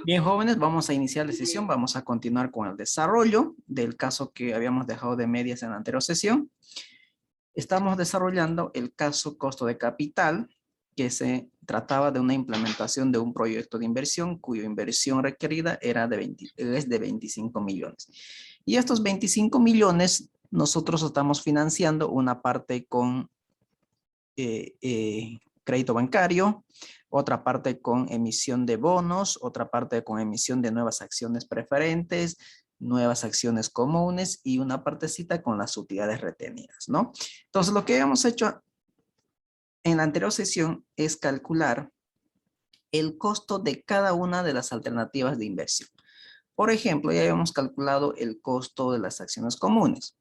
Bien, jóvenes, vamos a iniciar la sesión. Vamos a continuar con el desarrollo del caso que habíamos dejado de medias en la anterior sesión. Estamos desarrollando el caso costo de capital, que se trataba de una implementación de un proyecto de inversión cuya inversión requerida es de 25 millones. Y estos 25 millones nosotros estamos financiando una parte con crédito bancario, otra parte con emisión de bonos, otra parte con emisión de nuevas acciones preferentes, nuevas acciones comunes y una partecita con las utilidades retenidas, ¿no? Entonces, lo que habíamos hecho en la anterior sesión es calcular el costo de cada una de las alternativas de inversión. Por ejemplo, ya habíamos calculado el costo de las acciones comunes,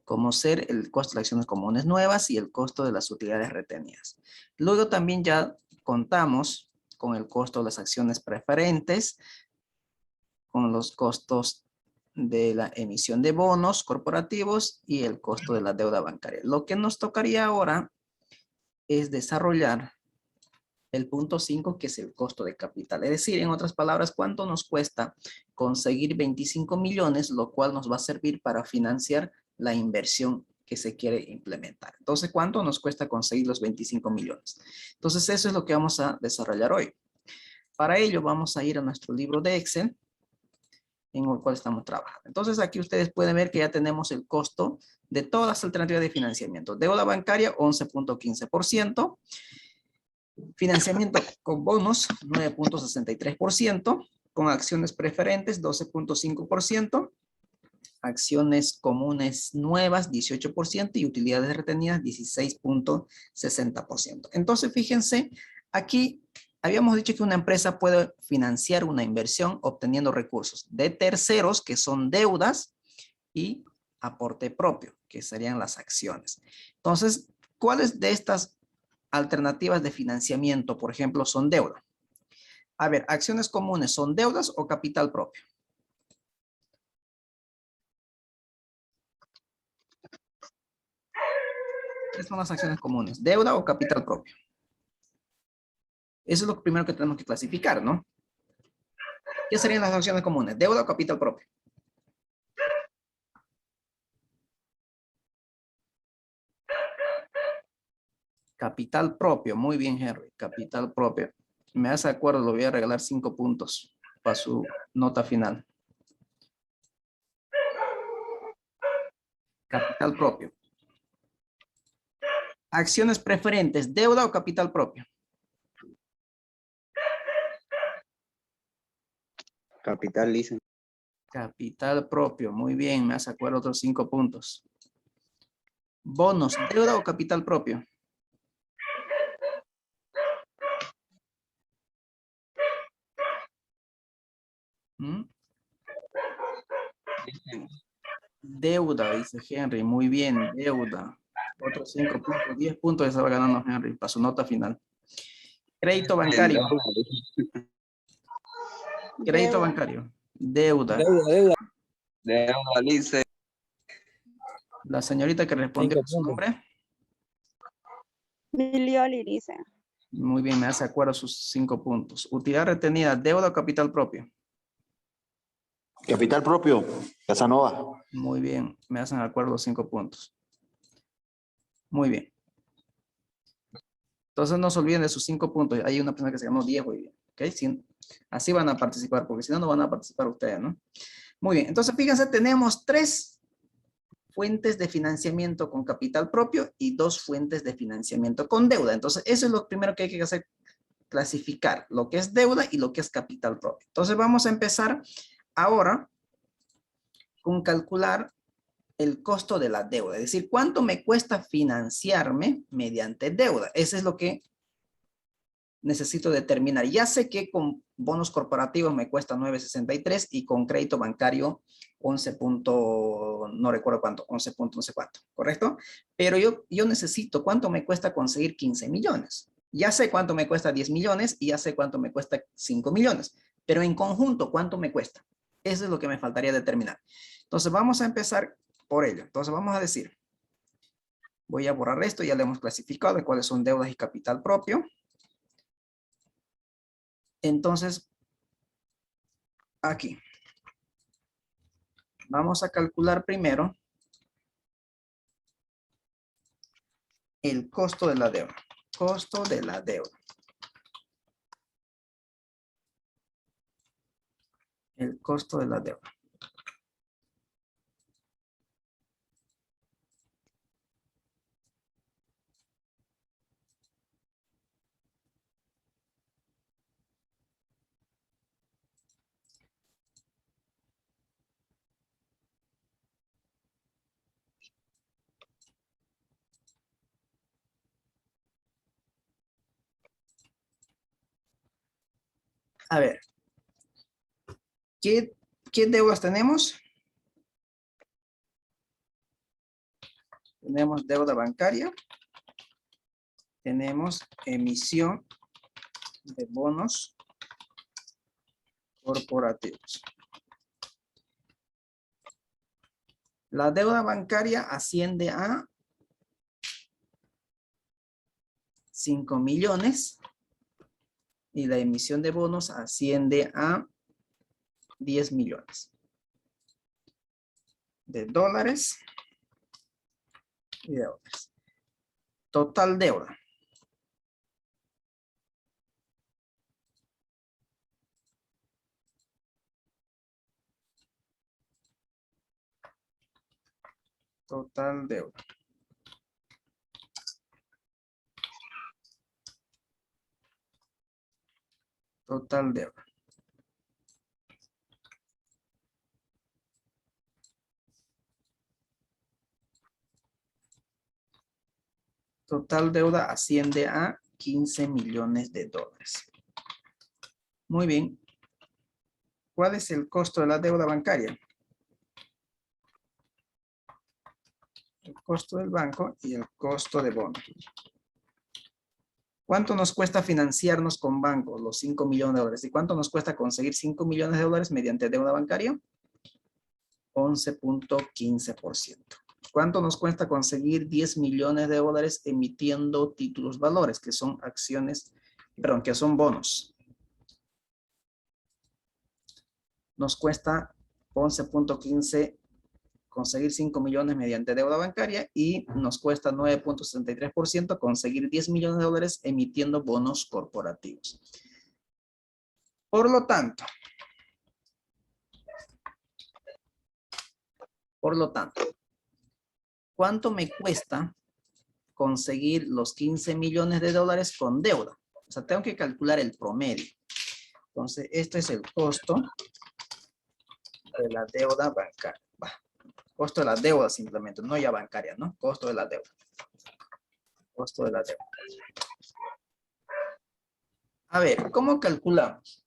como ser el costo de las acciones comunes nuevas y el costo de las utilidades retenidas. Luego también ya contamos con el costo de las acciones preferentes, con los costos de la emisión de bonos corporativos y el costo de la deuda bancaria. Lo que nos tocaría ahora es desarrollar el punto 5, que es el costo de capital. Es decir, en otras palabras, ¿cuánto nos cuesta conseguir 25 millones, lo cual nos va a servir para financiar la inversión que se quiere implementar? Entonces, ¿cuánto nos cuesta conseguir los 25 millones? Entonces, eso es lo que vamos a desarrollar hoy. Para ello, vamos a ir a nuestro libro de Excel, en el cual estamos trabajando. Entonces, aquí ustedes pueden ver que ya tenemos el costo de todas las alternativas de financiamiento. Deuda bancaria, 11.15%. Financiamiento con bonos, 9.63%. Con acciones preferentes, 12.5%. Acciones comunes nuevas, 18%. Y utilidades retenidas, 16.60%. Entonces, fíjense, aquí habíamos dicho que una empresa puede financiar una inversión obteniendo recursos de terceros, que son deudas, y aporte propio, que serían las acciones. Entonces, ¿cuáles de estas alternativas de financiamiento, por ejemplo, son deuda? A ver, acciones comunes, ¿son deudas o capital propio? ¿Qué son las acciones comunes? ¿Deuda o capital propio? Eso es lo primero que tenemos que clasificar, ¿no? ¿Qué serían las acciones comunes? ¿Deuda o capital propio? Capital propio, muy bien, Henry. Capital propio. Me hace acuerdo, lo voy a regalar 5 puntos para su nota final. Capital propio. Acciones preferentes, ¿deuda o capital propio? Capital, dicen. Capital propio, muy bien, me hace acuerdo otros 5 puntos. Bonos, ¿deuda o capital propio? ¿Mm? Deuda, dice Henry, muy bien, deuda. Otros 5 puntos, 10 puntos estaba ganando Henry para su nota final. Crédito bancario. Crédito bancario. Deuda. Deuda, dice. La señorita que respondió su nombre. Milioli, dice. Muy bien, me hace acuerdo sus 5 puntos. Utilidad retenida, deuda o capital propio. Capital propio, Casanova. Muy bien, me hacen acuerdo los 5 puntos. Muy bien. Entonces no se olviden de sus 5 puntos. Hay una persona que se llamó Diego. ¿Okay? Sí, así van a participar, porque si no, no van a participar ustedes, ¿no? Muy bien, entonces fíjense, tenemos 3 fuentes de financiamiento con capital propio y 2 fuentes de financiamiento con deuda. Entonces, eso es lo primero que hay que hacer, clasificar lo que es deuda y lo que es capital propio. Entonces, vamos a empezar ahora con calcular el costo de la deuda, es decir, cuánto me cuesta financiarme mediante deuda. Eso es lo que necesito determinar. Ya sé que con bonos corporativos me cuesta 9.63 y con crédito bancario 11. No recuerdo cuánto, 11 punto no sé cuánto, ¿correcto? Pero yo necesito cuánto me cuesta conseguir 15 millones. Ya sé cuánto me cuesta 10 millones y ya sé cuánto me cuesta 5 millones. Pero en conjunto, ¿cuánto me cuesta? Eso es lo que me faltaría determinar. Entonces vamos a empezar por ello. Entonces vamos a decir, voy a borrar esto, ya le hemos clasificado de cuáles son deudas y capital propio. Entonces, aquí. Vamos a calcular primero el costo de la deuda. Costo de la deuda. El costo de la deuda. A ver. ¿Qué deudas tenemos? Tenemos deuda bancaria. Tenemos emisión de bonos corporativos. La deuda bancaria asciende a 5 millones y la emisión de bonos asciende a 10 millones de dólares y de dólares. Total deuda. Total deuda. Total deuda. Total deuda asciende a 15 millones de dólares. Muy bien. ¿Cuál es el costo de la deuda bancaria? El costo del banco y el costo de bono. ¿Cuánto nos cuesta financiarnos con bancos los 5 millones de dólares? ¿Y cuánto nos cuesta conseguir 5 millones de dólares mediante deuda bancaria? 11.15%. ¿Cuánto nos cuesta conseguir 10 millones de dólares emitiendo títulos valores, que son acciones, perdón, que son bonos? Nos cuesta 11.15 conseguir 5 millones mediante deuda bancaria y nos cuesta 9.63% conseguir 10 millones de dólares emitiendo bonos corporativos. Por lo tanto, ¿cuánto me cuesta conseguir los 15 millones de dólares con deuda? O sea, tengo que calcular el promedio. Entonces, este es el costo de la deuda bancaria. Costo de la deuda simplemente, no ya bancaria, ¿no? Costo de la deuda. Costo de la deuda. A ver, ¿cómo calculamos?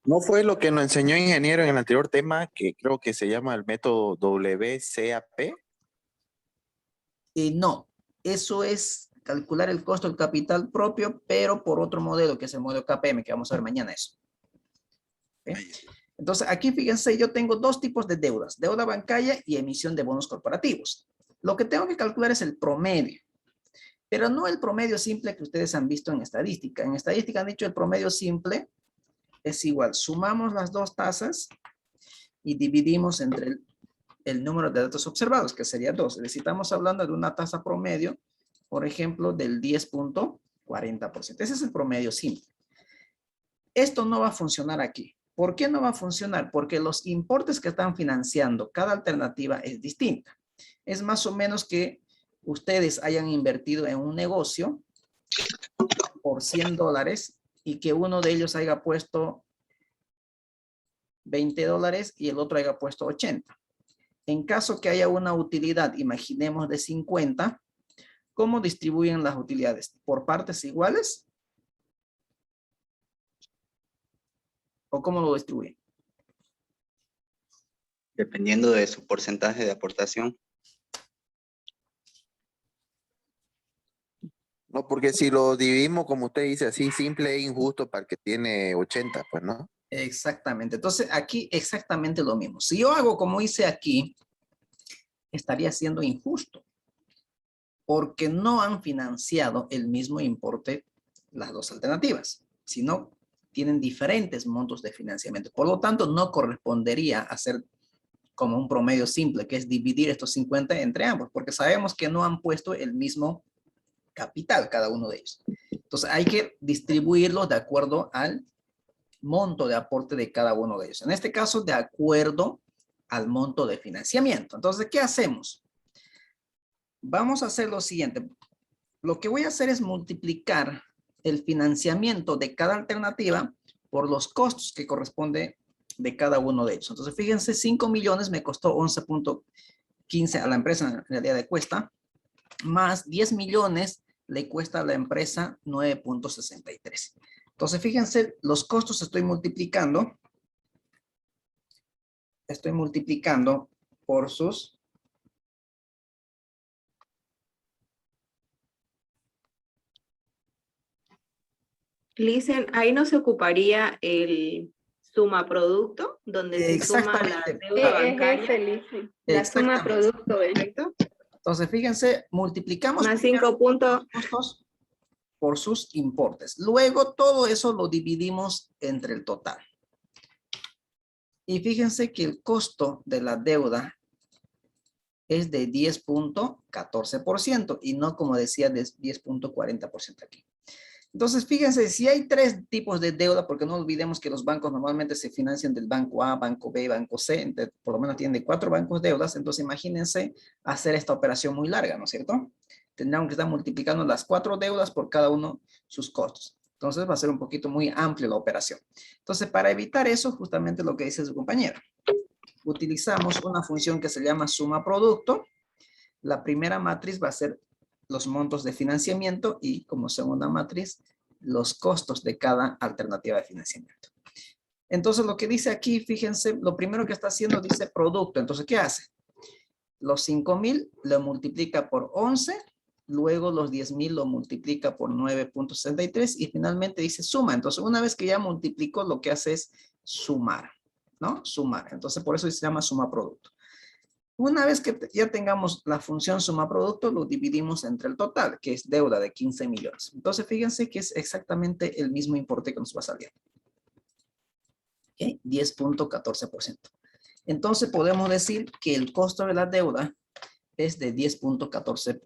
¿No fue lo que nos enseñó ingeniero en el anterior tema, que creo que se llama el método WCAP? No, eso es calcular el costo del capital propio, pero por otro modelo, que es el modelo KPM, que vamos a ver mañana eso. ¿Okay? Entonces, aquí fíjense, yo tengo dos tipos de deudas, deuda bancaria y emisión de bonos corporativos. Lo que tengo que calcular es el promedio, pero no el promedio simple que ustedes han visto en estadística. En estadística han dicho el promedio simple es igual, sumamos las dos tasas y dividimos entre el número de datos observados, que sería 2. Es decir, estamos hablando de una tasa promedio, por ejemplo, del 10.40%. Ese es el promedio simple. Esto no va a funcionar aquí. ¿Por qué no va a funcionar? Porque los importes que están financiando, cada alternativa es distinta. Es más o menos que ustedes hayan invertido en un negocio por $100 y que uno de ellos haya puesto $20 y el otro haya puesto 80. En caso que haya una utilidad, imaginemos de 50, ¿cómo distribuyen las utilidades? ¿Por partes iguales? ¿O cómo lo distribuyen? Dependiendo de su porcentaje de aportación. No, porque si lo dividimos, como usted dice, así simple e injusto para el que tiene 80, pues, ¿no? Exactamente. Entonces, aquí exactamente lo mismo. Si yo hago como hice aquí, estaría siendo injusto. Porque no han financiado el mismo importe las dos alternativas. Si no, tienen diferentes montos de financiamiento. Por lo tanto, no correspondería hacer como un promedio simple, que es dividir estos 50 entre ambos, porque sabemos que no han puesto el mismo capital cada uno de ellos. Entonces, hay que distribuirlos de acuerdo al monto de aporte de cada uno de ellos. En este caso, de acuerdo al monto de financiamiento. Entonces, ¿qué hacemos? Vamos a hacer lo siguiente. Lo que voy a hacer es multiplicar el financiamiento de cada alternativa por los costos que corresponde de cada uno de ellos. Entonces, fíjense, 5 millones me costó 11.15 a la empresa, en realidad le cuesta, más 10 millones le cuesta a la empresa 9.63. Entonces, fíjense, los costos estoy multiplicando por sus... Listen, ahí no se ocuparía el suma producto, donde se suma la Exactamente. deuda bancaria. La suma Exactamente. producto, ¿eh? Correcto. Entonces, fíjense, multiplicamos Más primero 5 puntos. costos por sus importes. Luego, todo eso lo dividimos entre el total. Y fíjense que el costo de la deuda es de 10.14% y no, como decía, de 10.40% aquí. Entonces, fíjense, si hay tres tipos de deuda, porque no olvidemos que los bancos normalmente se financian del banco A, banco B, banco C, por lo menos tienen de 4 bancos deudas, entonces imagínense hacer esta operación muy larga, ¿no es cierto? Tendrán que estar multiplicando las 4 deudas por cada uno sus costos. Entonces va a ser un poquito muy amplio la operación. Entonces, para evitar eso, justamente lo que dice su compañero, utilizamos una función que se llama suma producto. La primera matriz va a ser los montos de financiamiento y como segunda matriz, los costos de cada alternativa de financiamiento. Entonces, lo que dice aquí, fíjense, lo primero que está haciendo dice producto. Entonces, ¿qué hace? Los 5,000 lo multiplica por 11, luego los 10,000 lo multiplica por 9.63 y finalmente dice suma. Entonces, una vez que ya multiplicó, lo que hace es sumar, ¿no? Sumar. Entonces, por eso se llama suma producto. Una vez que ya tengamos la función suma producto, lo dividimos entre el total, que es deuda de 15 millones. Entonces, fíjense que es exactamente el mismo importe que nos va a salir. ¿Okay? 10.14%. Entonces, podemos decir que el costo de la deuda es de 10.14%.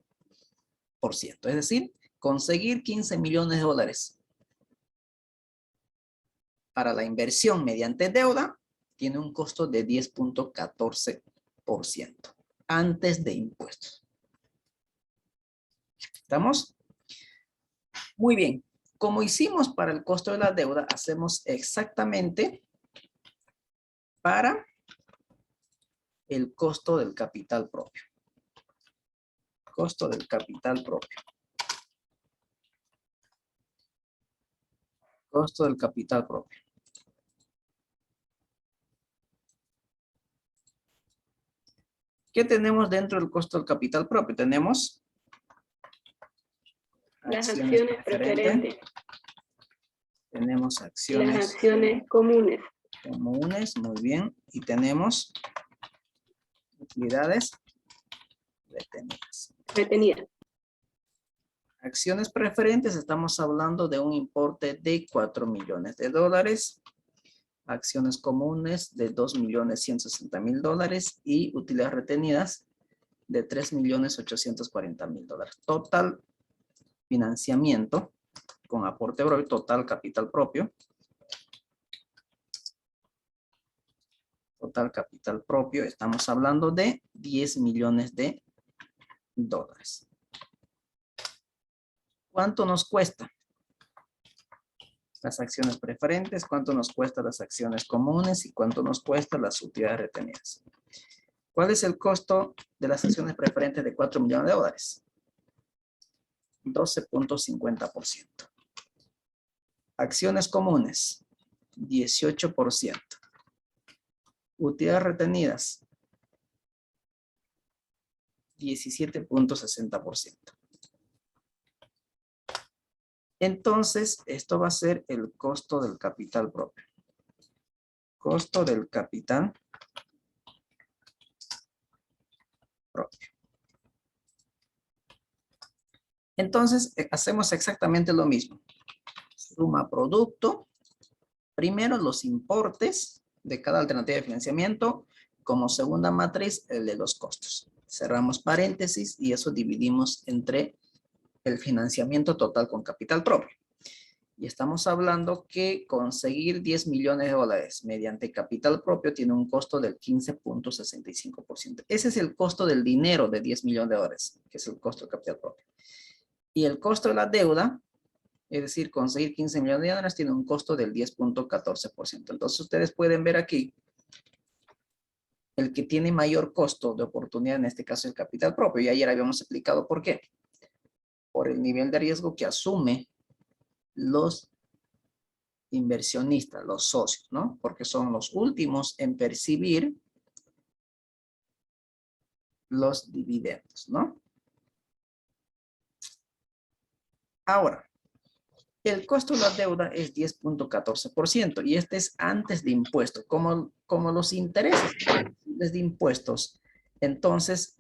Es decir, conseguir 15 millones de dólares para la inversión mediante deuda tiene un costo de 10.14%. Antes de impuestos. ¿Estamos? Muy bien. Como hicimos para el costo de la deuda, hacemos exactamente para el costo del capital propio. Costo del capital propio. Costo del capital propio. ¿Qué tenemos dentro del costo del capital propio? Tenemos Las acciones preferentes. Tenemos Las acciones acciones comunes. comunes, muy bien. Y tenemos utilidades retenidas. Retenidas. Acciones preferentes, estamos hablando de un importe de 4 millones de dólares. Acciones comunes de 2.160.000 dólares y utilidades retenidas de 3.840.000 dólares. Total financiamiento con aporte propio, total capital propio. Total capital propio, estamos hablando de 10 millones de dólares. ¿Cuánto nos cuesta las acciones preferentes? ¿Cuánto nos cuesta las acciones comunes? ¿Y cuánto nos cuesta las utilidades retenidas? ¿Cuál es el costo de las acciones preferentes de 4 millones de dólares? 12.50%. Acciones comunes, 18%. Utilidades retenidas, 17.60%. Entonces, esto va a ser el costo del capital propio. Costo del capital propio. Entonces, hacemos exactamente lo mismo. Suma producto Primero, los importes de cada alternativa de financiamiento. Como segunda matriz, el de los costos. Cerramos paréntesis y eso dividimos entre el financiamiento total con capital propio. Y estamos hablando que conseguir 10 millones de dólares mediante capital propio tiene un costo del 15.65%. Ese es el costo del dinero de 10 millones de dólares, que es el costo de capital propio. Y el costo de la deuda, es decir, conseguir 15 millones de dólares tiene un costo del 10.14%. Entonces ustedes pueden ver aquí, el que tiene mayor costo de oportunidad, en este caso el capital propio. Y ayer habíamos explicado por qué. Por el nivel de riesgo que asume los inversionistas, los socios, ¿no? Porque son los últimos en percibir los dividendos, ¿no? Ahora, el costo de la deuda es 10.14% y este es antes de impuestos, como los intereses de impuestos. Entonces,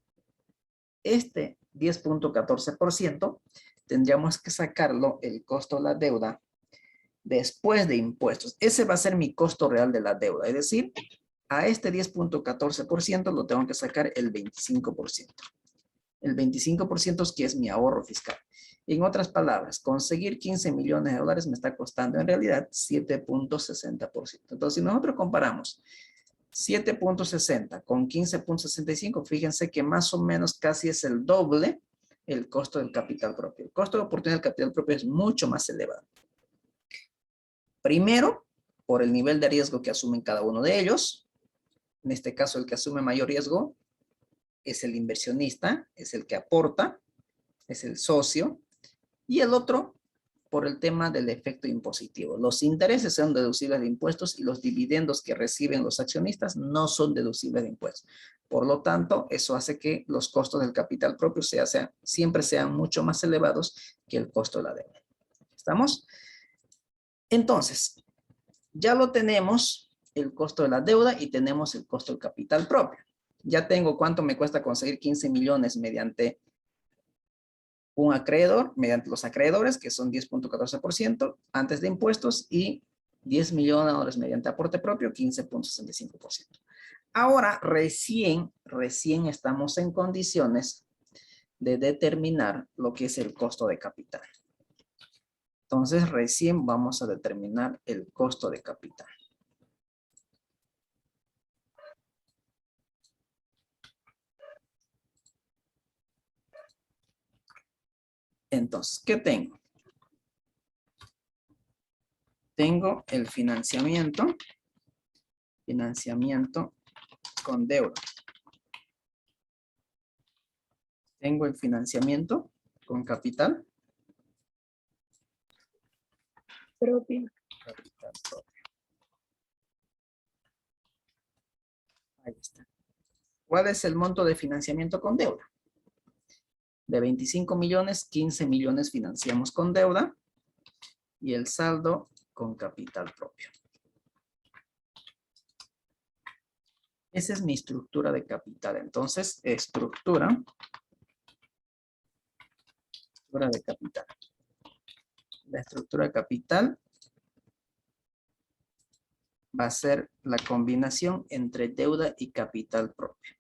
este 10.14% tendríamos que sacarlo, el costo de la deuda, después de impuestos. Ese va a ser mi costo real de la deuda. Es decir, a este 10.14% lo tengo que sacar el 25%. El 25% es que es mi ahorro fiscal. En otras palabras, conseguir 15 millones de dólares me está costando en realidad 7.60%. Entonces, si nosotros comparamos 7.60 con 15.65, fíjense que más o menos casi es el doble el costo del capital propio. El costo de oportunidad del capital propio es mucho más elevado. Primero, por el nivel de riesgo que asumen cada uno de ellos. En este caso, el que asume mayor riesgo es el inversionista, es el que aporta, es el socio. Y el otro, por el tema del efecto impositivo. Los intereses son deducibles de impuestos y los dividendos que reciben los accionistas no son deducibles de impuestos. Por lo tanto, eso hace que los costos del capital propio siempre sean mucho más elevados que el costo de la deuda. ¿Estamos? Entonces, ya lo tenemos, el costo de la deuda, y tenemos el costo del capital propio. Ya tengo cuánto me cuesta conseguir 15 millones mediante un acreedor, mediante los acreedores, que son 10.14% antes de impuestos, y 10 millones de dólares mediante aporte propio, 15.65%. Ahora, recién estamos en condiciones de determinar lo que es el costo de capital. Entonces, recién vamos a determinar el costo de capital. Entonces, ¿qué tengo? Tengo el financiamiento con deuda. Tengo el financiamiento con capital. Propio. Capital propio. Ahí está. ¿Cuál es el monto de financiamiento con deuda? De 25 millones, 15 millones financiamos con deuda y el saldo con capital propio. Esa es mi estructura de capital. Entonces, estructura de capital. La estructura de capital va a ser la combinación entre deuda y capital propio.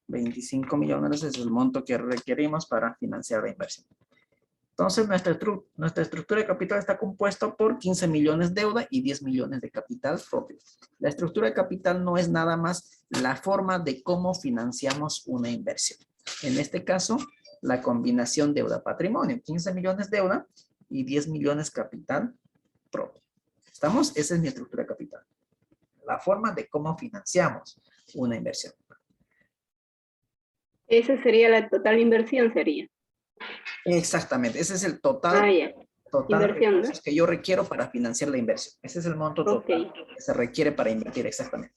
25 millones es el monto que requerimos para financiar la inversión. Entonces, nuestra estructura de capital está compuesta por 15 millones de deuda y 10 millones de capital propio. La estructura de capital no es nada más la forma de cómo financiamos una inversión. En este caso, la combinación deuda-patrimonio. 15 millones de deuda y 10 millones capital propio. ¿Estamos? Esa es mi estructura de capital. La forma de cómo financiamos una inversión. Esa sería la total inversión, sería. Exactamente, ese es el total, Ya. total Inversión, ¿no? recursos que yo requiero para financiar la inversión. Ese es el monto total que se requiere para invertir, exactamente.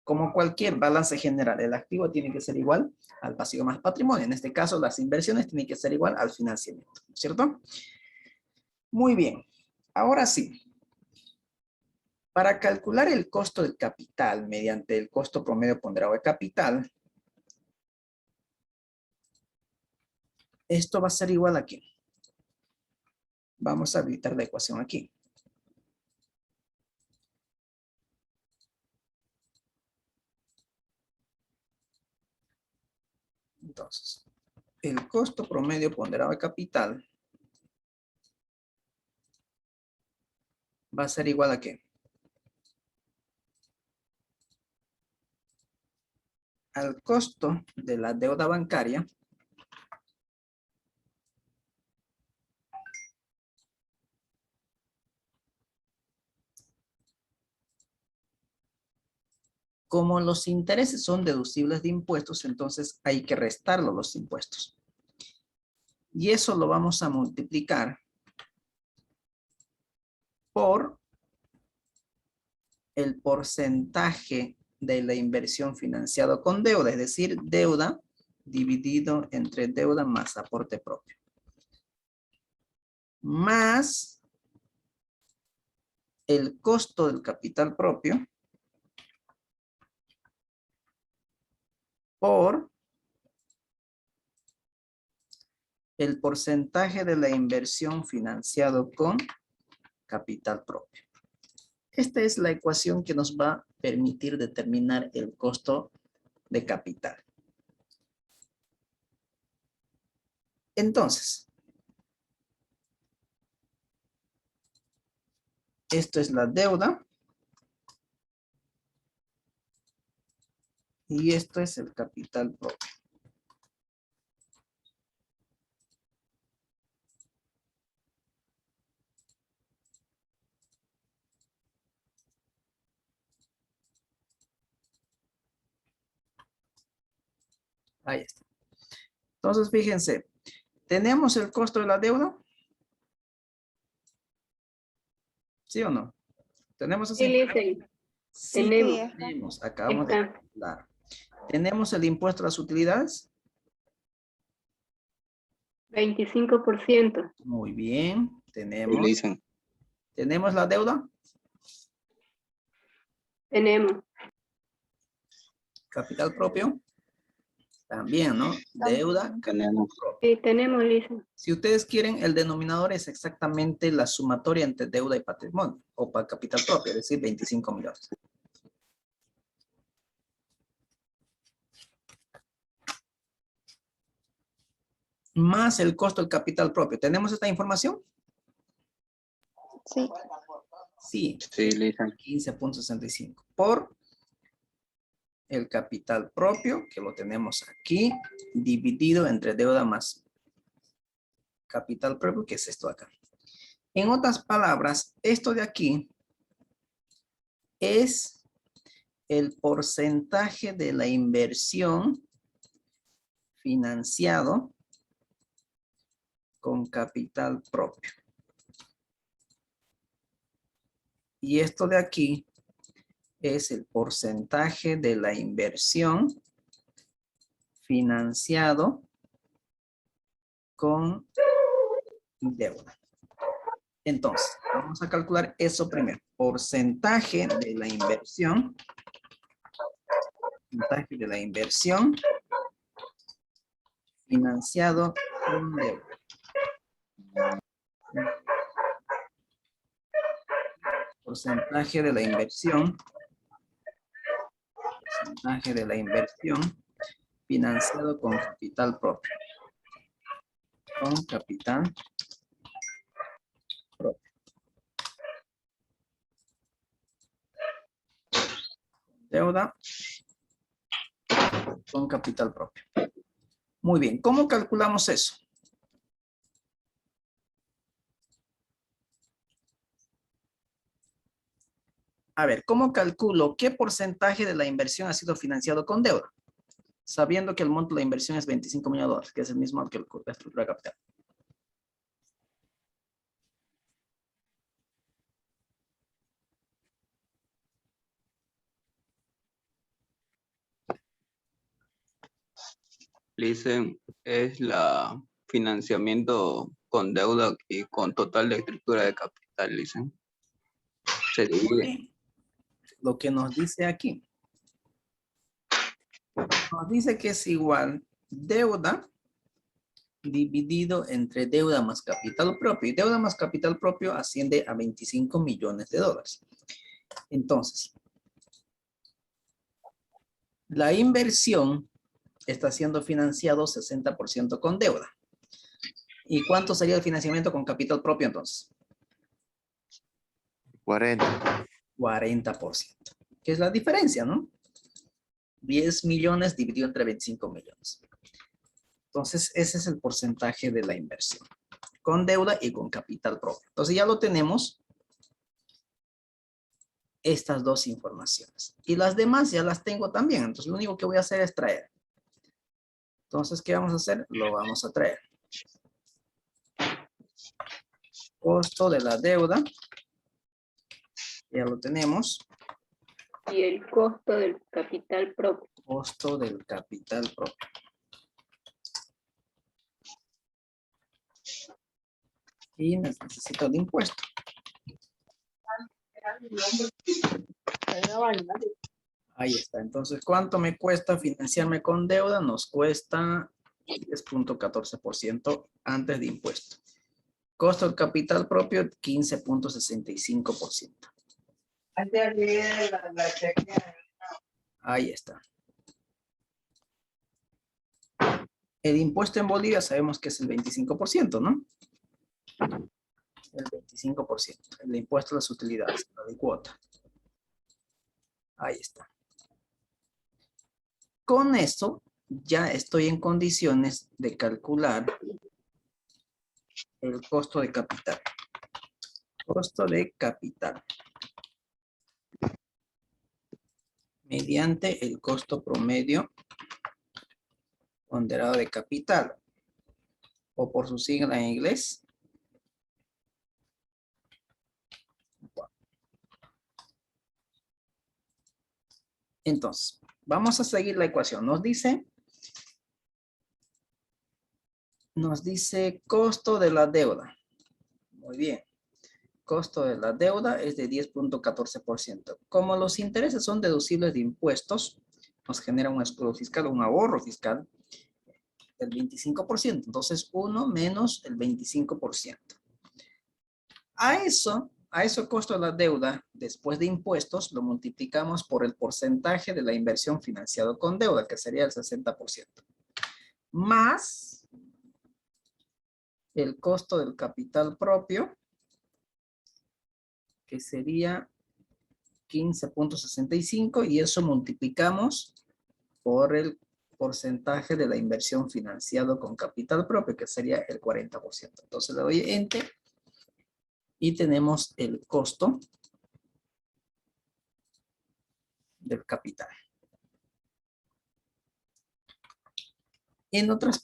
Como cualquier balance general, el activo tiene que ser igual al pasivo más patrimonio. En este caso, las inversiones tienen que ser igual al financiamiento, ¿cierto? Muy bien, ahora sí. Para calcular el costo del capital mediante el costo promedio ponderado de capital, esto va a ser igual a ¿qué? Vamos a habilitar la ecuación aquí. Entonces, el costo promedio ponderado de capital va a ser igual a ¿qué? Al costo de la deuda bancaria como los intereses son deducibles de impuestos, entonces hay que restarlo los impuestos. Y eso lo vamos a multiplicar por el porcentaje de la inversión financiado con deuda, es decir, deuda dividido entre deuda más aporte propio. Más el costo del capital propio por el porcentaje de la inversión financiado con capital propio. Esta es la ecuación que nos va a permitir determinar el costo de capital. Entonces, esto es la deuda y esto es el capital propio. Ahí está. Entonces, fíjense, ¿tenemos el costo de la deuda? ¿Sí o no? ¿Tenemos así? Sí, Listen, Sí, tenemos. tenemos. Acabamos de Está. calcular. ¿Tenemos el impuesto a las utilidades? 25%. Muy bien. Y Tenemos. le dicen, ¿Tenemos la deuda? Tenemos. Capital propio. También, ¿no? Deuda. tenemos, Sí, tenemos, Listen. Si ustedes quieren, el denominador es exactamente la sumatoria entre deuda y patrimonio, o para capital propio, es decir, 25 millones. Más el costo del capital propio. ¿Tenemos esta información? Sí. Sí, sí, le dicen, 15.65 por el capital propio, que lo tenemos aquí, dividido entre deuda más capital propio, que es esto de acá. En otras palabras, esto de aquí es el porcentaje de la inversión financiado con capital propio. Y esto de aquí es el porcentaje de la inversión financiado con deuda. Entonces, vamos a calcular eso primero. Porcentaje de la inversión. Porcentaje de la inversión financiado con deuda. Porcentaje de la inversión. Porcentaje de la inversión financiado con capital propio. Con capital propio. Deuda con capital propio. Muy bien, ¿cómo calculamos eso? A ver, ¿cómo calculo qué porcentaje de la inversión ha sido financiado con deuda? Sabiendo que el monto de la inversión es 25 millones de dólares, que es el mismo que la estructura de capital. le dicen, es la financiamiento con deuda y con total de estructura de capital, le dicen. Se divide. Lo que nos dice aquí. Nos dice que es igual deuda dividido entre deuda más capital propio. Y deuda más capital propio asciende a 25 millones de dólares. Entonces, la inversión está siendo financiado 60% con deuda. ¿Y cuánto sería el financiamiento con capital propio entonces? 40. 40%. ¿Qué es la diferencia, no? 10 millones dividido entre 25 millones. Entonces, ese es el porcentaje de la inversión. Con deuda y con capital propio. Entonces, ya lo tenemos. Estas dos informaciones. Y las demás ya las tengo también. Entonces, lo único que voy a hacer es traer. Entonces, ¿qué vamos a hacer? Lo vamos a traer. Costo de la deuda. Ya lo tenemos. Y el costo del capital propio. Costo del capital propio. Y necesito el impuesto. Ahí está. Entonces, ¿cuánto me cuesta financiarme con deuda? Nos cuesta 10.14% antes de impuesto. Costo del capital propio, 15.65%. Ahí está. El impuesto en Bolivia sabemos que es el 25%, ¿no? El 25%. El impuesto a las utilidades, la de cuota. Ahí está. Con esto ya estoy en condiciones de calcular el costo de capital. Costo de capital. Mediante el costo promedio ponderado de capital. O por su sigla en inglés. Entonces, vamos a seguir la ecuación. Nos dice costo de la deuda. Muy bien. Costo de la deuda es de 10.14%. Como los intereses son deducibles de impuestos, nos genera un escudo fiscal, un ahorro fiscal del 25%. Entonces, 1 menos el 25%. A eso costo de la deuda, después de impuestos, lo multiplicamos por el porcentaje de la inversión financiado con deuda, que sería el 60%. Más el costo del capital propio, que sería 15.65, y eso multiplicamos por el porcentaje de la inversión financiado con capital propio, que sería el 40%. Entonces le doy Enter y tenemos el costo del capital. En otras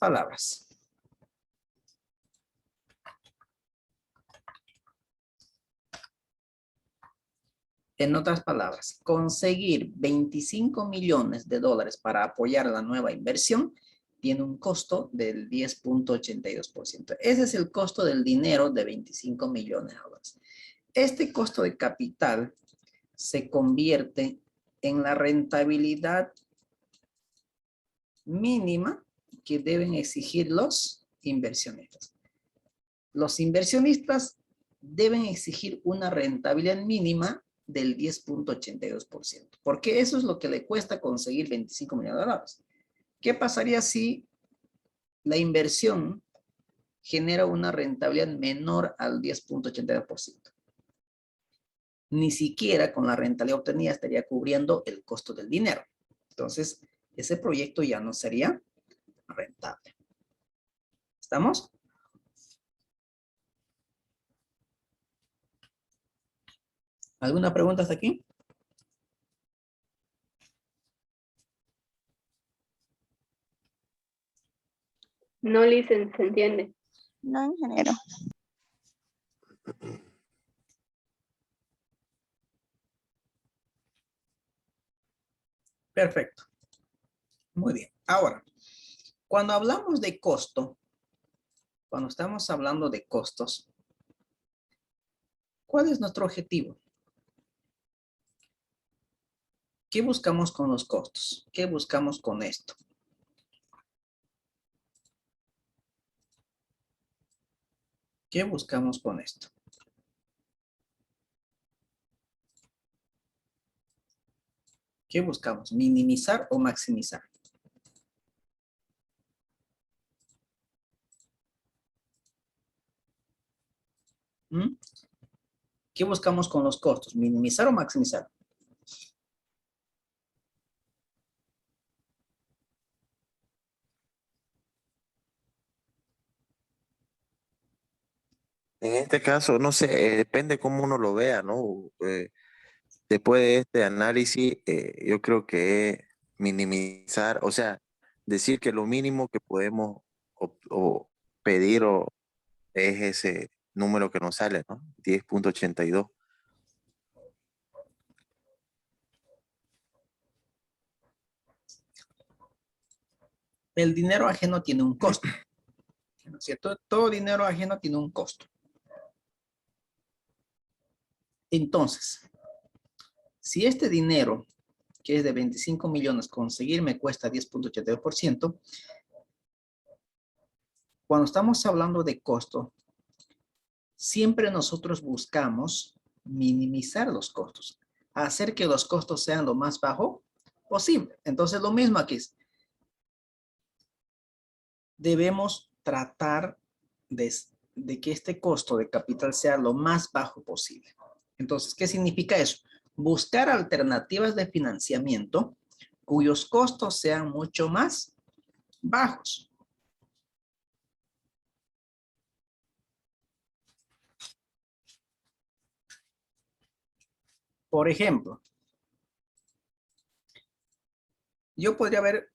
palabras, conseguir 25 millones de dólares para apoyar la nueva inversión tiene un costo del 10.82%. Ese es el costo del dinero de 25 millones de dólares. Este costo de capital se convierte en la rentabilidad mínima que deben exigir los inversionistas. Los inversionistas deben exigir una rentabilidad mínima del 10.82%, porque eso es lo que le cuesta conseguir 25 millones de dólares. ¿Qué pasaría si la inversión genera una rentabilidad menor al 10.82%? Ni siquiera con la rentabilidad obtenida estaría cubriendo el costo del dinero. Entonces, ese proyecto ya no sería rentable. ¿Estamos? ¿Alguna pregunta hasta aquí? No, Licen, ¿se entiende? No, ingeniero. Perfecto. Muy bien. Ahora, cuando hablamos de costo, cuando estamos hablando de costos, ¿cuál es nuestro objetivo? ¿Qué buscamos con los costos? ¿Qué buscamos con esto? ¿Qué buscamos con esto? ¿Qué buscamos? ¿Minimizar o maximizar? ¿Mm? ¿Qué buscamos con los costos? ¿Minimizar o maximizar? En este caso, no sé, depende cómo uno lo vea, ¿no? Después de este análisis, yo creo que minimizar, o sea, decir que lo mínimo que podemos o pedir es ese número que nos sale, ¿no? 10.82. El dinero ajeno tiene un costo, ¿no es cierto? Todo dinero ajeno tiene un costo. Entonces, si este dinero, que es de 25 millones, conseguir me cuesta 10.82%, cuando estamos hablando de costo, siempre nosotros buscamos minimizar los costos, hacer que los costos sean lo más bajo posible. Entonces, lo mismo aquí es, debemos tratar de que este costo de capital sea lo más bajo posible. Entonces, ¿qué significa eso? Buscar alternativas de financiamiento cuyos costos sean mucho más bajos. Por ejemplo, yo podría ver,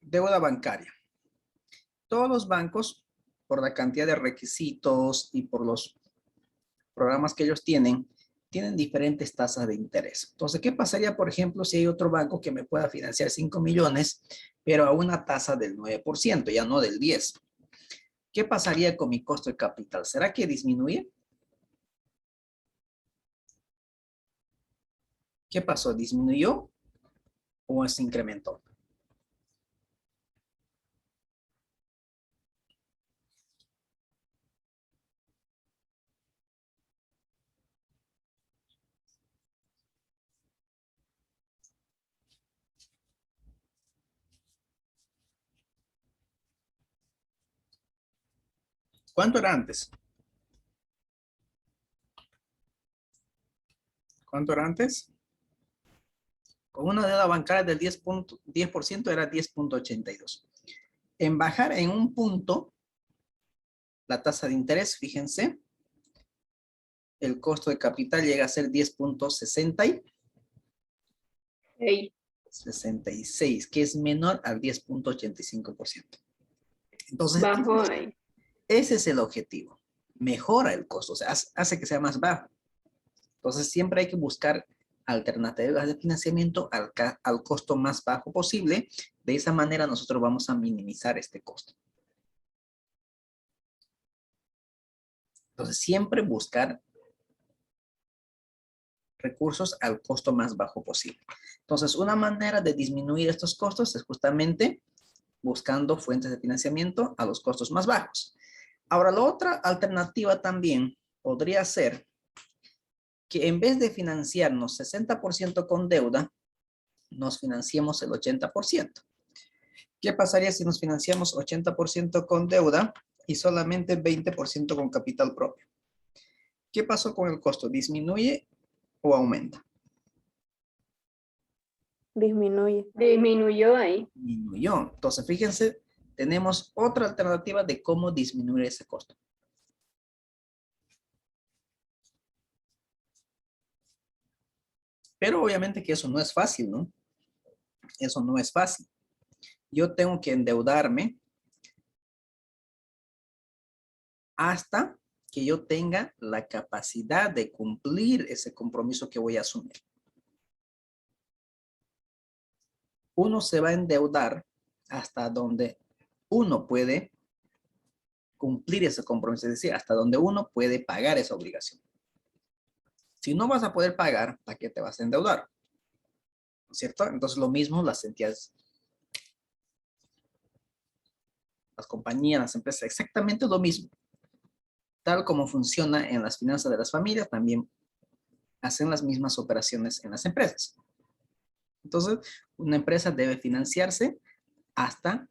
deuda bancaria. Todos los bancos, por la cantidad de requisitos y por los programas que ellos tienen diferentes tasas de interés. Entonces, ¿qué pasaría, por ejemplo, si hay otro banco que me pueda financiar 5 millones, pero a una tasa del 9%, ya no del 10%? ¿Qué pasaría con mi costo de capital? ¿Será que disminuye? ¿Qué pasó? ¿Disminuyó o se incrementó? ¿Cuánto era antes? ¿Cuánto era antes? Con una deuda bancaria del 10% era 10.82. En bajar en un punto la tasa de interés, fíjense, el costo de capital llega a ser 10.66, que es menor al 10.85%. Entonces, Bajo ahí. ese es el objetivo. Mejora el costo, o sea, hace que sea más bajo. Entonces, siempre hay que buscar alternativas de financiamiento al costo más bajo posible. De esa manera, nosotros vamos a minimizar este costo. Entonces, siempre buscar recursos al costo más bajo posible. Entonces, una manera de disminuir estos costos es justamente buscando fuentes de financiamiento a los costos más bajos. Ahora, la otra alternativa también podría ser que en vez de financiarnos 60% con deuda, nos financiemos el 80%. ¿Qué pasaría si nos financiamos 80% con deuda y solamente 20% con capital propio? ¿Qué pasó con el costo? ¿Disminuye o aumenta? Disminuye. Disminuyó ahí. Disminuyó. Entonces, fíjense, tenemos otra alternativa de cómo disminuir ese costo. Pero obviamente que eso no es fácil, ¿no? Eso no es fácil. Yo tengo que endeudarme hasta que yo tenga la capacidad de cumplir ese compromiso que voy a asumir. Uno se va a endeudar hasta donde uno puede cumplir ese compromiso, es decir, hasta donde uno puede pagar esa obligación. Si no vas a poder pagar, ¿para qué te vas a endeudar? ¿No es cierto? Entonces lo mismo las entidades, las compañías, las empresas, exactamente lo mismo. tal como funciona en las finanzas de las familias, también hacen las mismas operaciones en las empresas. Entonces, una empresa debe financiarse hasta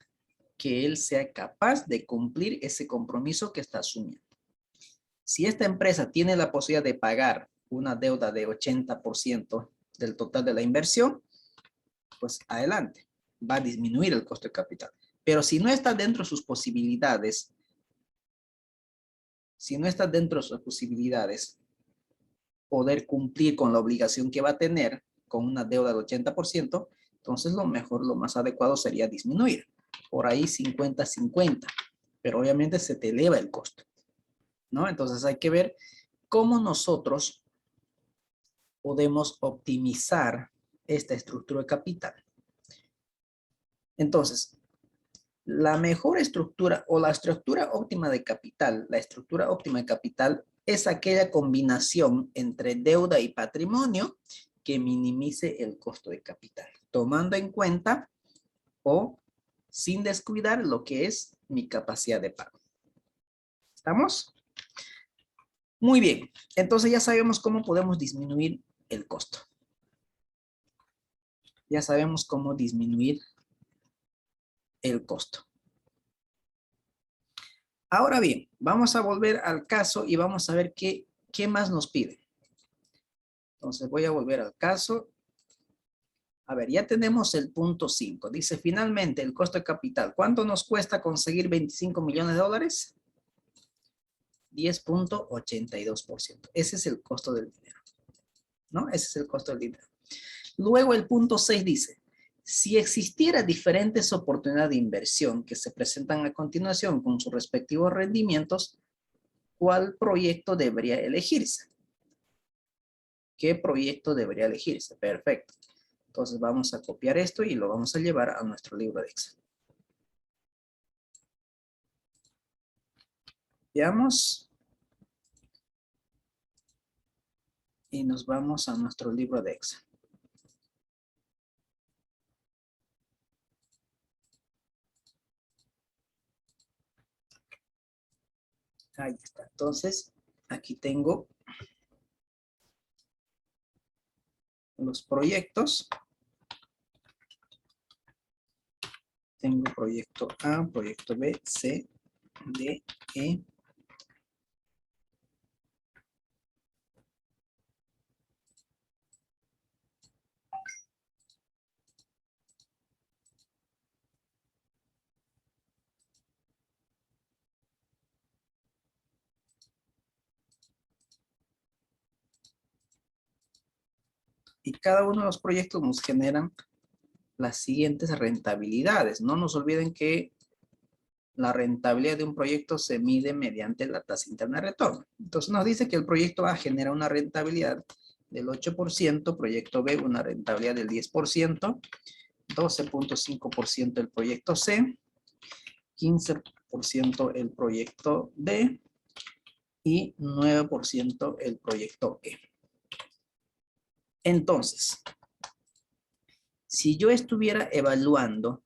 que él sea capaz de cumplir ese compromiso que está asumiendo. Si esta empresa tiene la posibilidad de pagar una deuda de 80% del total de la inversión, pues adelante, va a disminuir el costo de capital. Pero si no está dentro de sus posibilidades, poder cumplir con la obligación que va a tener con una deuda del 80%, entonces lo mejor, lo más adecuado sería disminuir. Por ahí 50-50, pero obviamente se te eleva el costo, ¿no? Entonces hay que ver cómo nosotros podemos optimizar esta estructura de capital. Entonces, la mejor estructura o la estructura óptima de capital, la estructura óptima de capital es aquella combinación entre deuda y patrimonio que minimice el costo de capital, tomando en cuenta o sin descuidar lo que es mi capacidad de pago. ¿Estamos? Muy bien, entonces ya sabemos cómo podemos disminuir el costo. Ya sabemos cómo disminuir el costo. Ahora bien, vamos a volver al caso y vamos a ver qué más nos pide. Entonces voy a volver al caso. A ver, ya tenemos el punto 5. Dice, finalmente, el costo de capital. ¿Cuánto nos cuesta conseguir 25 millones de dólares? 10.82%. Ese es el costo del dinero, ¿no? Ese es el costo del dinero. Luego el punto 6 dice, si existiera diferentes oportunidades de inversión que se presentan a continuación con sus respectivos rendimientos, ¿cuál proyecto debería elegirse? ¿Qué proyecto debería elegirse? Perfecto. Entonces vamos a copiar esto y lo vamos a llevar a nuestro libro de Excel. Veamos. Y nos vamos a nuestro libro de Excel. Ahí está. Entonces, aquí tengo los proyectos. Tengo proyecto A, proyecto B, C, D, E. Y cada uno de los proyectos nos generan las siguientes rentabilidades. No nos olviden que la rentabilidad de un proyecto se mide mediante la tasa interna de retorno. Entonces nos dice que el proyecto A genera una rentabilidad del 8%, proyecto B una rentabilidad del 10%, 12.5% el proyecto C, 15% el proyecto D y 9% el proyecto E. Entonces, si yo estuviera evaluando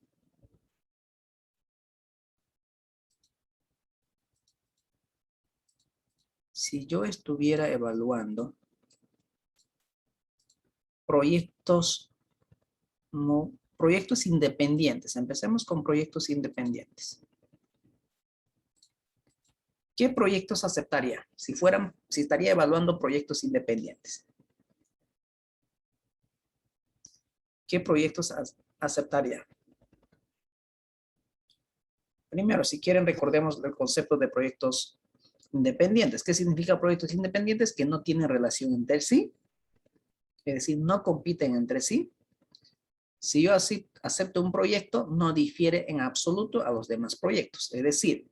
proyectos independientes, empecemos con proyectos independientes. ¿Qué proyectos aceptaría si estaría evaluando proyectos independientes? ¿Qué proyectos aceptaría? Primero, si quieren, recordemos el concepto de proyectos independientes. ¿Qué significa proyectos independientes? Que no tienen relación entre sí, es decir, no compiten entre sí. Si yo así acepto un proyecto, no difiere en absoluto a los demás proyectos. Es decir,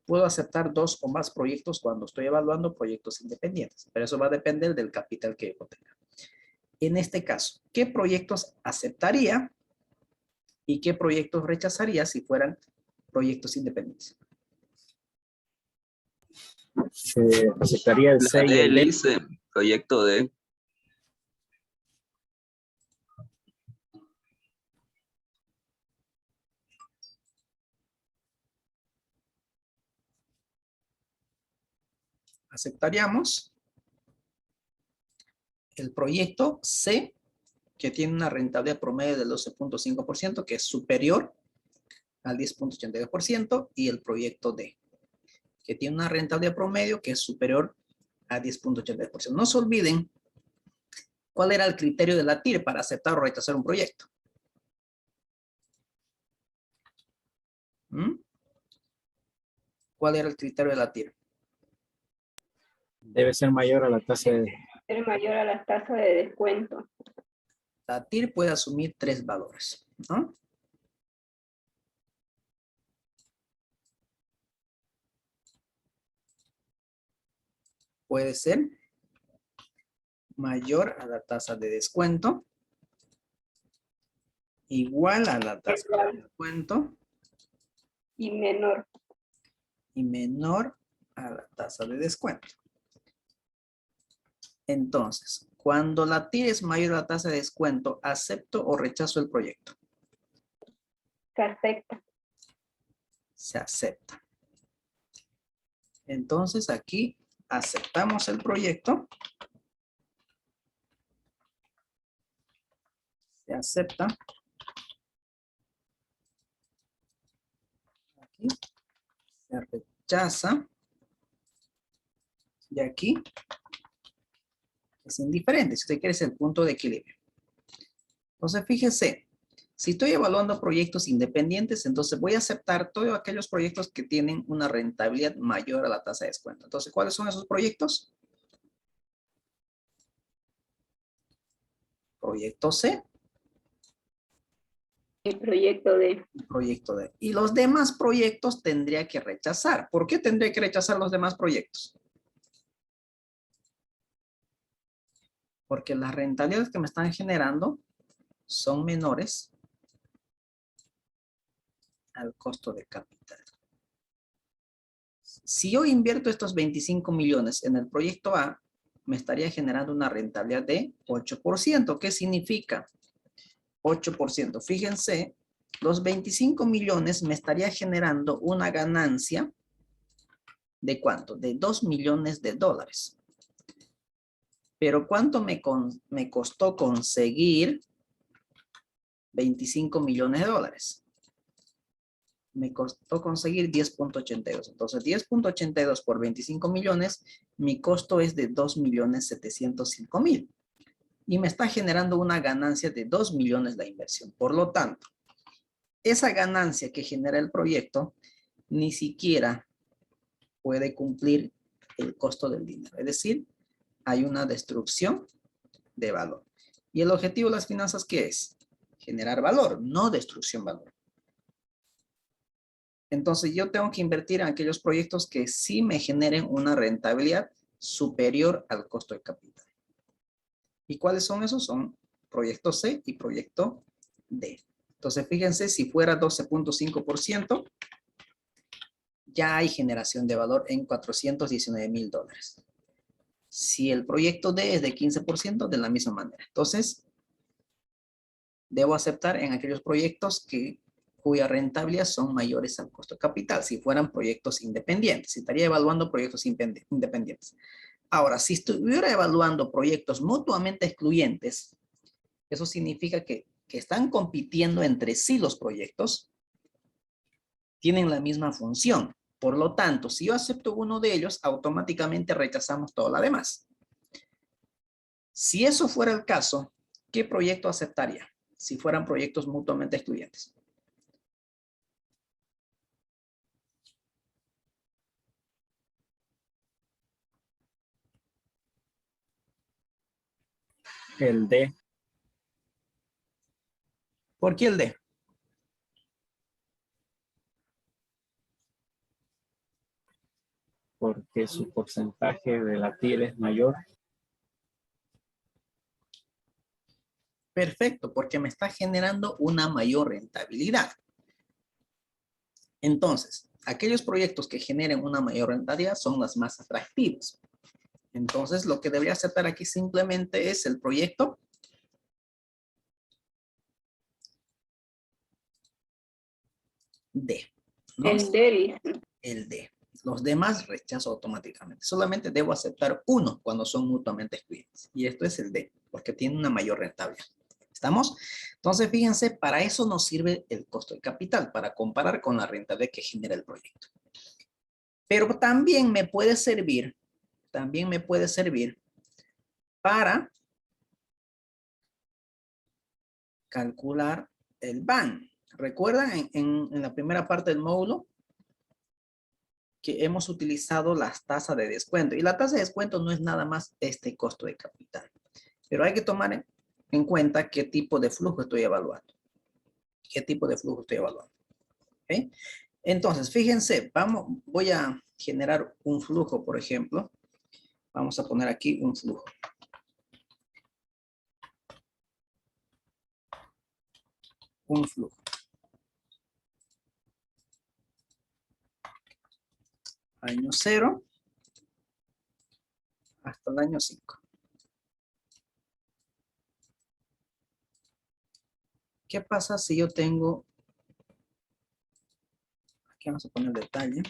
puedo aceptar 2 o más proyectos cuando estoy evaluando proyectos independientes, pero eso va a depender del capital que yo tenga. En este caso, ¿qué proyectos aceptaría y qué proyectos rechazaría si fueran proyectos independientes? Aceptaría el C La y D, el D. dice, proyecto D. Aceptaríamos el proyecto C, que tiene una rentabilidad promedio del 12.5%, que es superior al 10.82%, y el proyecto D, que tiene una rentabilidad promedio que es superior a 10.82%. No se olviden cuál era el criterio de la TIR para aceptar o rechazar un proyecto. ¿Mm? ¿Cuál era el criterio de la TIR? Debe ser mayor a la tasa de... Ser mayor a la tasa de descuento. La TIR puede asumir 3 valores, ¿no? Puede ser mayor a la tasa de descuento, igual a la tasa de descuento Y menor. y menor a la tasa de descuento. Entonces, cuando la TIR es mayor a la tasa de descuento, ¿acepto o rechazo el proyecto? Se acepta. Se acepta. Entonces, aquí aceptamos el proyecto. Se acepta. Aquí se rechaza. Y aquí es indiferente. Si usted quiere, es el punto de equilibrio. Entonces, fíjese, si estoy evaluando proyectos independientes, entonces voy a aceptar todos aquellos proyectos que tienen una rentabilidad mayor a la tasa de descuento. Entonces, ¿cuáles son esos proyectos? Proyecto C. El proyecto de Proyecto D. Y los demás proyectos tendría que rechazar. ¿Por qué tendría que rechazar los demás proyectos? Porque las rentabilidades que me están generando son menores al costo de capital. Si yo invierto estos 25 millones en el proyecto A, me estaría generando una rentabilidad de 8%. ¿Qué significa 8%? Fíjense, los 25 millones me estaría generando una ganancia ¿de cuánto? De 2 millones de dólares. Pero ¿cuánto me costó conseguir 25 millones de dólares? Me costó conseguir 10.82. Entonces, 10.82 por 25 millones, mi costo es de 2.705.000. Y me está generando una ganancia de 2 millones la inversión. Por lo tanto, esa ganancia que genera el proyecto ni siquiera puede cumplir el costo del dinero. Es decir, hay una destrucción de valor. ¿Y el objetivo de las finanzas qué es? Generar valor, no destrucción de valor. Entonces yo tengo que invertir en aquellos proyectos que sí me generen una rentabilidad superior al costo de capital. ¿Y cuáles son esos? Son proyecto C y proyecto D. Entonces fíjense, si fuera 12.5%, ya hay generación de valor en 419.000 dólares. Si el proyecto D es de 15%, de la misma manera. Entonces, debo aceptar en aquellos proyectos cuya rentabilidad son mayores al costo de capital, si fueran proyectos independientes. Estaría evaluando proyectos independientes. Ahora, si estuviera evaluando proyectos mutuamente excluyentes, eso significa que están compitiendo entre sí los proyectos, tienen la misma función. Por lo tanto, si yo acepto uno de ellos, automáticamente rechazamos todo lo demás. Si eso fuera el caso, ¿qué proyecto aceptaría? Si fueran proyectos mutuamente excluyentes. El D, ¿Por qué el D? porque su porcentaje de la TIR es mayor. Perfecto, porque me está generando una mayor rentabilidad. Entonces, aquellos proyectos que generen una mayor rentabilidad son los más atractivos. Entonces, lo que debería aceptar aquí simplemente es el proyecto D, ¿no? el D. El D. Los demás rechazo automáticamente. Solamente debo aceptar uno cuando son mutuamente excluyentes. Y esto es el D, porque tiene una mayor rentabilidad. ¿Estamos? Entonces, fíjense, para eso nos sirve el costo de capital, para comparar con la rentabilidad que genera el proyecto. Pero también me puede servir para calcular el BAN. ¿Recuerdan en la primera parte del módulo que hemos utilizado las tasas de descuento? Y la tasa de descuento no es nada más este costo de capital. Pero hay que tomar en cuenta qué tipo de flujo estoy evaluando. ¿Qué tipo de flujo estoy evaluando? ¿Okay? Entonces, fíjense, voy a generar un flujo, por ejemplo. Vamos a poner aquí un flujo. Un flujo. Año 0 hasta el año 5. ¿Qué pasa si yo tengo, aquí vamos a poner detalle,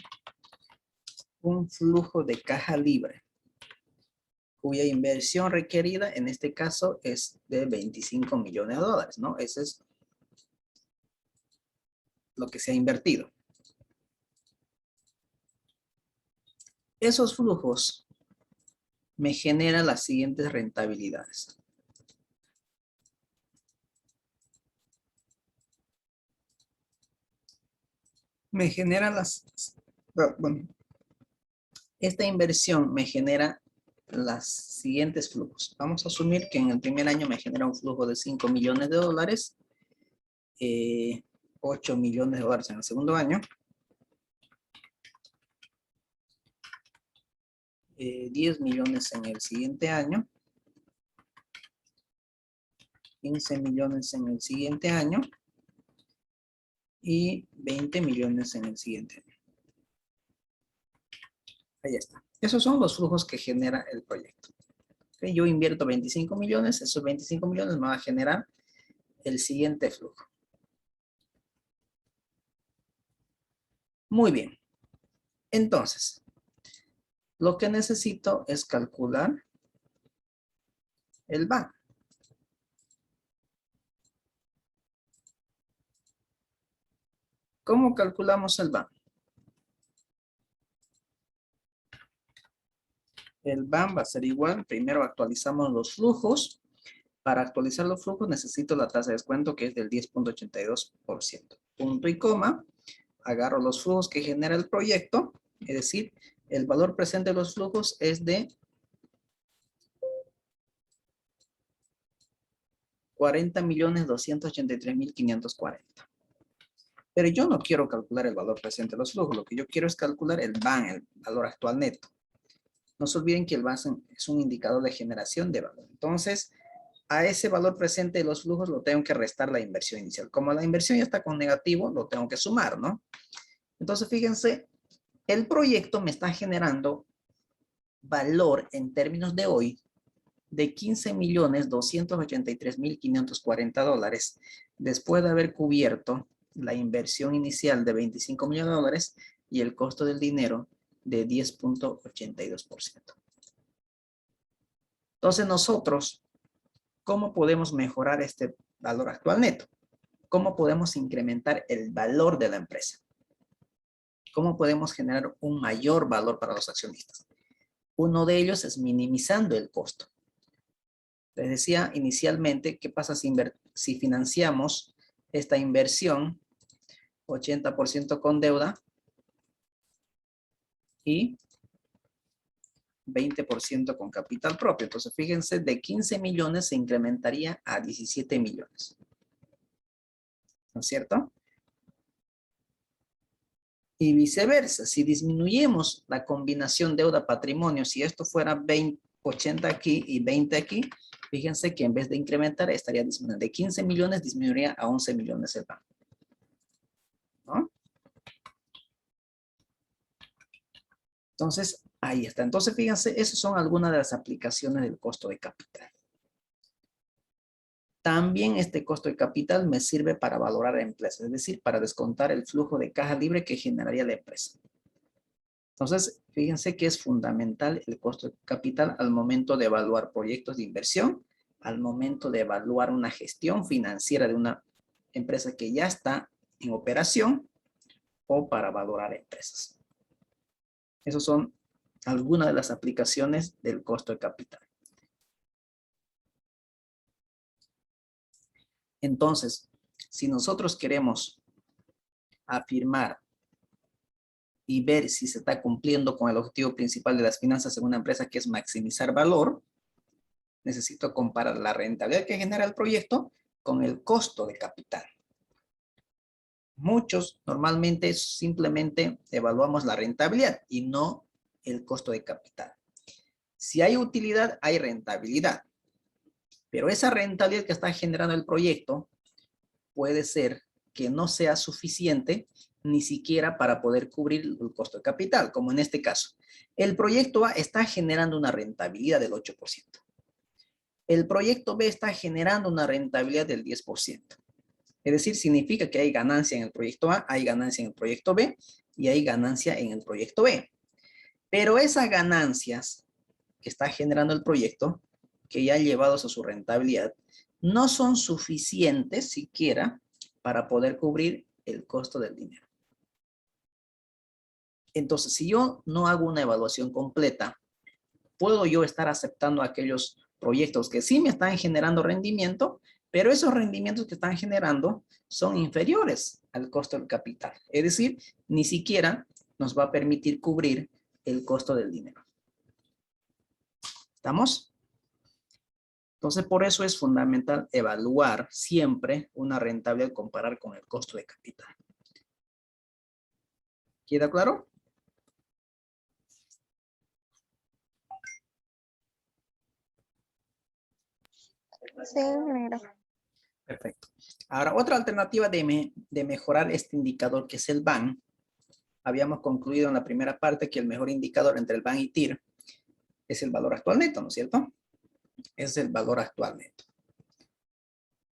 un flujo de caja libre, cuya inversión requerida en este caso es de 25 millones de dólares, ¿no? Ese es lo que se ha invertido. Esos flujos me generan las siguientes rentabilidades. Me genera bueno, esta inversión me genera los siguientes flujos. Vamos a asumir que en el primer año me genera un flujo de 5 millones de dólares, 8 millones de dólares en el segundo año, 10 millones en el siguiente año, 15 millones en el siguiente año y 20 millones en el siguiente año. Ahí está. Esos son los flujos que genera el proyecto. ¿Okay? Yo invierto 25 millones, esos 25 millones me van a generar el siguiente flujo. Muy bien. Entonces, lo que necesito es calcular el BAN. ¿Cómo calculamos el BAN? El BAN va a ser igual. Primero actualizamos los flujos. Para actualizar los flujos necesito la tasa de descuento que es del 10.82%. Punto y coma. Agarro los flujos que genera el proyecto. Es decir, el valor presente de los flujos es de 40.283.540. Pero yo no quiero calcular el valor presente de los flujos. Lo que yo quiero es calcular el BAN, el valor actual neto. No se olviden que el BAN es un indicador de generación de valor. Entonces, a ese valor presente de los flujos lo tengo que restar la inversión inicial. Como la inversión ya está con negativo, lo tengo que sumar, ¿no? Entonces, fíjense, el proyecto me está generando valor en términos de hoy de 15.283.540 dólares después de haber cubierto la inversión inicial de 25 millones de dólares y el costo del dinero de 10.82%. Entonces nosotros, ¿cómo podemos mejorar este valor actual neto? ¿Cómo podemos incrementar el valor de la empresa? ¿Cómo podemos generar un mayor valor para los accionistas? Uno de ellos es minimizando el costo. Les decía inicialmente, ¿qué pasa si financiamos esta inversión 80% con deuda y 20% con capital propio? Entonces, fíjense, de 15 millones se incrementaría a 17 millones. ¿No es cierto? Y viceversa, si disminuyemos la combinación deuda-patrimonio, si esto fuera 80 aquí y 20 aquí, fíjense que en vez de incrementar, estaría disminuyendo. De 15 millones disminuiría a 11 millones el banco. ¿No? Entonces, ahí está. Entonces, fíjense, esas son algunas de las aplicaciones del costo de capital. También este costo de capital me sirve para valorar a empresas, es decir, para descontar el flujo de caja libre que generaría la empresa. Entonces, fíjense que es fundamental el costo de capital al momento de evaluar proyectos de inversión, al momento de evaluar una gestión financiera de una empresa que ya está en operación o para valorar empresas. Esas son algunas de las aplicaciones del costo de capital. Entonces, si nosotros queremos afirmar y ver si se está cumpliendo con el objetivo principal de las finanzas en una empresa, que es maximizar valor, necesito comparar la rentabilidad que genera el proyecto con el costo de capital. Muchos normalmente simplemente evaluamos la rentabilidad y no el costo de capital. Si hay utilidad, hay rentabilidad. Pero esa rentabilidad que está generando el proyecto puede ser que no sea suficiente ni siquiera para poder cubrir el costo de capital, como en este caso. El proyecto A está generando una rentabilidad del 8%. El proyecto B está generando una rentabilidad del 10%. Es decir, significa que hay ganancia en el proyecto A, hay ganancia en el proyecto B y hay ganancia en el proyecto B. Pero esas ganancias que está generando el proyecto, que ya llevados a su rentabilidad, no son suficientes siquiera para poder cubrir el costo del dinero. Entonces, si yo no hago una evaluación completa, puedo yo estar aceptando aquellos proyectos que sí me están generando rendimiento, pero esos rendimientos que están generando son inferiores al costo del capital. Es decir, ni siquiera nos va a permitir cubrir el costo del dinero. ¿Estamos? Entonces, por eso es fundamental evaluar siempre una rentabilidad, comparar con el costo de capital. ¿Queda claro? Sí, ingeniero. Perfecto. Ahora, otra alternativa de mejorar este indicador, que es el BAN. Habíamos concluido en la primera parte que el mejor indicador entre el BAN y TIR es el valor actual neto, ¿no es cierto? Es el valor actual neto.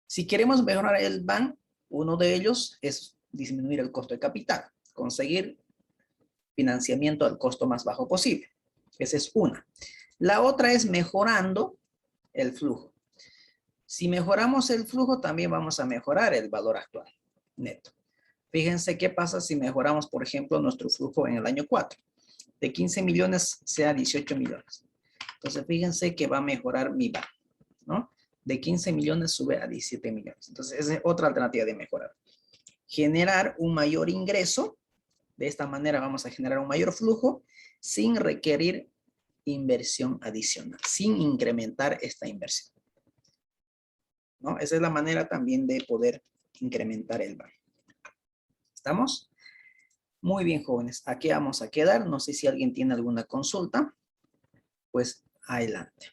Si queremos mejorar el BAN, uno de ellos es disminuir el costo de capital, conseguir financiamiento al costo más bajo posible. Esa es una. La otra es mejorando el flujo. Si mejoramos el flujo, también vamos a mejorar el valor actual neto. Fíjense qué pasa si mejoramos, por ejemplo, nuestro flujo en el año 4. De 15 millones sea 18 millones. Entonces, fíjense que va a mejorar mi BAN, ¿no? De 15 millones sube a 17 millones. Entonces, esa es otra alternativa de mejorar. Generar un mayor ingreso. De esta manera vamos a generar un mayor flujo sin requerir inversión adicional, sin incrementar esta inversión, ¿no? Esa es la manera también de poder incrementar el BAN. ¿Estamos? Muy bien, jóvenes. Aquí vamos a quedar. No sé si alguien tiene alguna consulta. Pues adelante.